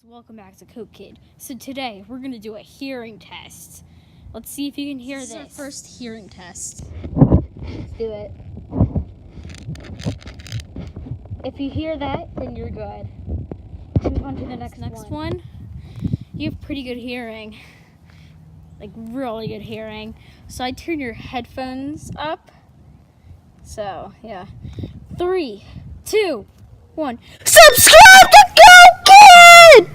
Welcome back to Coke Kid. So today we're gonna do a hearing test. Let's see if you can hear this. This is our first hearing test. Let's do it. If you hear that, then you're good. Move on to the next one. You have pretty good hearing, like really good hearing. So I turn your headphones up. So yeah, 3, 2, 1. Subscribe to Coke Kid!